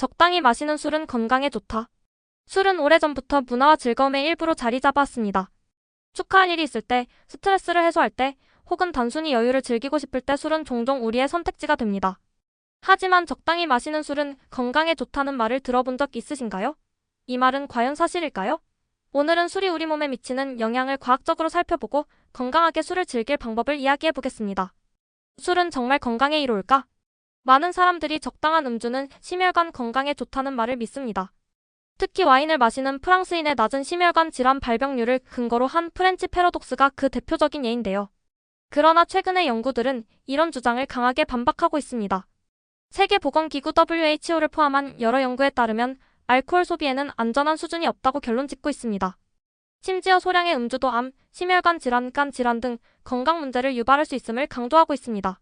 적당히 마시는 술은 건강에 좋다. 술은 오래전부터 문화와 즐거움의 일부로 자리 잡았습니다. 축하할 일이 있을 때, 스트레스를 해소할 때, 혹은 단순히 여유를 즐기고 싶을 때 술은 종종 우리의 선택지가 됩니다. 하지만 적당히 마시는 술은 건강에 좋다는 말을 들어본 적 있으신가요? 이 말은 과연 사실일까요? 오늘은 술이 우리 몸에 미치는 영향을 과학적으로 살펴보고 건강하게 술을 즐길 방법을 이야기해 보겠습니다. 술은 정말 건강에 이로울까? 많은 사람들이 적당한 음주는 심혈관 건강에 좋다는 말을 믿습니다. 특히 와인을 마시는 프랑스인의 낮은 심혈관 질환 발병률을 근거로 한 프렌치 패러독스가 그 대표적인 예인데요. 그러나 최근의 연구들은 이런 주장을 강하게 반박하고 있습니다. 세계보건기구 WHO를 포함한 여러 연구에 따르면 알코올 소비에는 안전한 수준이 없다고 결론 짓고 있습니다. 심지어 소량의 음주도 암, 심혈관 질환, 간 질환 등 건강 문제를 유발할 수 있음을 강조하고 있습니다.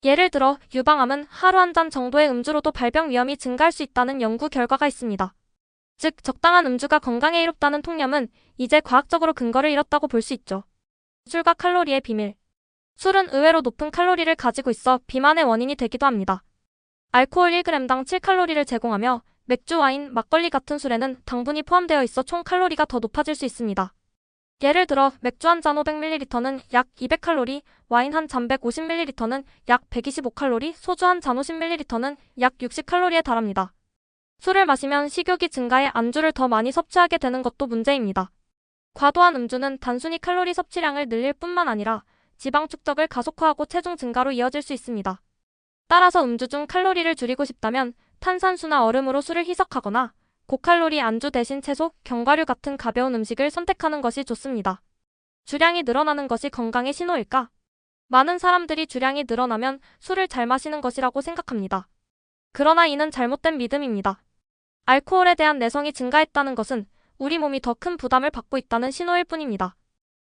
예를 들어 유방암은 하루 한 잔 정도의 음주로도 발병 위험이 증가할 수 있다는 연구 결과가 있습니다. 즉, 적당한 음주가 건강에 이롭다는 통념은 이제 과학적으로 근거를 잃었다고 볼 수 있죠. 술과 칼로리의 비밀. 술은 의외로 높은 칼로리를 가지고 있어 비만의 원인이 되기도 합니다. 알코올 1g당 7칼로리를 제공하며 맥주, 와인, 막걸리 같은 술에는 당분이 포함되어 있어 총 칼로리가 더 높아질 수 있습니다. 예를 들어 맥주 한 잔 500ml는 약 200칼로리, 와인 한 잔 150ml는 약 125칼로리, 소주 한 잔 50ml는 약 60칼로리에 달합니다. 술을 마시면 식욕이 증가해 안주를 더 많이 섭취하게 되는 것도 문제입니다. 과도한 음주는 단순히 칼로리 섭취량을 늘릴 뿐만 아니라 지방 축적을 가속화하고 체중 증가로 이어질 수 있습니다. 따라서 음주 중 칼로리를 줄이고 싶다면 탄산수나 얼음으로 술을 희석하거나 고칼로리 안주 대신 채소, 견과류 같은 가벼운 음식을 선택하는 것이 좋습니다. 주량이 늘어나는 것이 건강의 신호일까? 많은 사람들이 주량이 늘어나면 술을 잘 마시는 것이라고 생각합니다. 그러나 이는 잘못된 믿음입니다. 알코올에 대한 내성이 증가했다는 것은 우리 몸이 더 큰 부담을 받고 있다는 신호일 뿐입니다.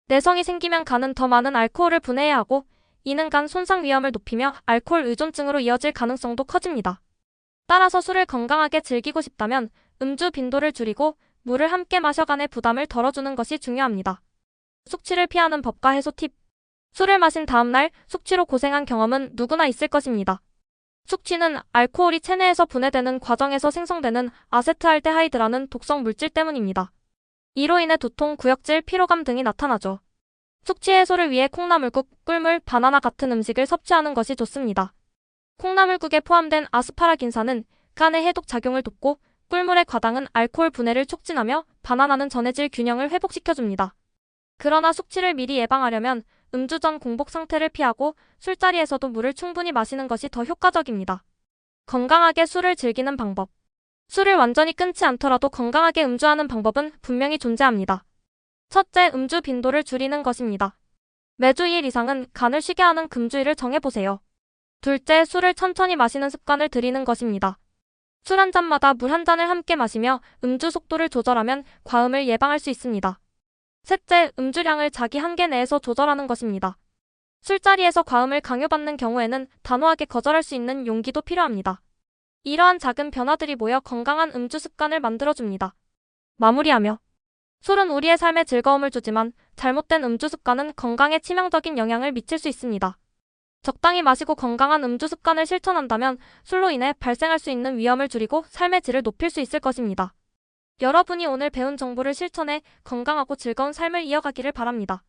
내성이 생기면 간은 더 많은 알코올을 분해해야 하고 이는 간 손상 위험을 높이며 알코올 의존증으로 이어질 가능성도 커집니다. 따라서 술을 건강하게 즐기고 싶다면 음주 빈도를 줄이고 물을 함께 마셔 간의 부담을 덜어주는 것이 중요합니다. 숙취를 피하는 법과 해소 팁. 술을 마신 다음날 숙취로 고생한 경험은 누구나 있을 것입니다. 숙취는 알코올이 체내에서 분해되는 과정에서 생성되는 아세트알데하이드라는 독성 물질 때문입니다. 이로 인해 두통, 구역질, 피로감 등이 나타나죠. 숙취 해소를 위해 콩나물국, 꿀물, 바나나 같은 음식을 섭취하는 것이 좋습니다. 콩나물국에 포함된 아스파라긴산은 간의 해독 작용을 돕고 꿀물의 과당은 알코올 분해를 촉진하며 바나나는 전해질 균형을 회복시켜줍니다. 그러나 숙취를 미리 예방하려면 음주 전 공복 상태를 피하고 술자리에서도 물을 충분히 마시는 것이 더 효과적입니다. 건강하게 술을 즐기는 방법. 술을 완전히 끊지 않더라도 건강하게 음주하는 방법은 분명히 존재합니다. 첫째, 음주 빈도를 줄이는 것입니다. 매주 2일 이상은 간을 쉬게 하는 금주일을 정해보세요. 둘째, 술을 천천히 마시는 습관을 들이는 것입니다. 술 한 잔마다 물 한 잔을 함께 마시며 음주 속도를 조절하면 과음을 예방할 수 있습니다. 셋째, 음주량을 자기 한계 내에서 조절하는 것입니다. 술자리에서 과음을 강요받는 경우에는 단호하게 거절할 수 있는 용기도 필요합니다. 이러한 작은 변화들이 모여 건강한 음주 습관을 만들어줍니다. 마무리하며 술은 우리의 삶에 즐거움을 주지만 잘못된 음주 습관은 건강에 치명적인 영향을 미칠 수 있습니다. 적당히 마시고 건강한 음주 습관을 실천한다면 술로 인해 발생할 수 있는 위험을 줄이고 삶의 질을 높일 수 있을 것입니다. 여러분이 오늘 배운 정보를 실천해 건강하고 즐거운 삶을 이어가기를 바랍니다.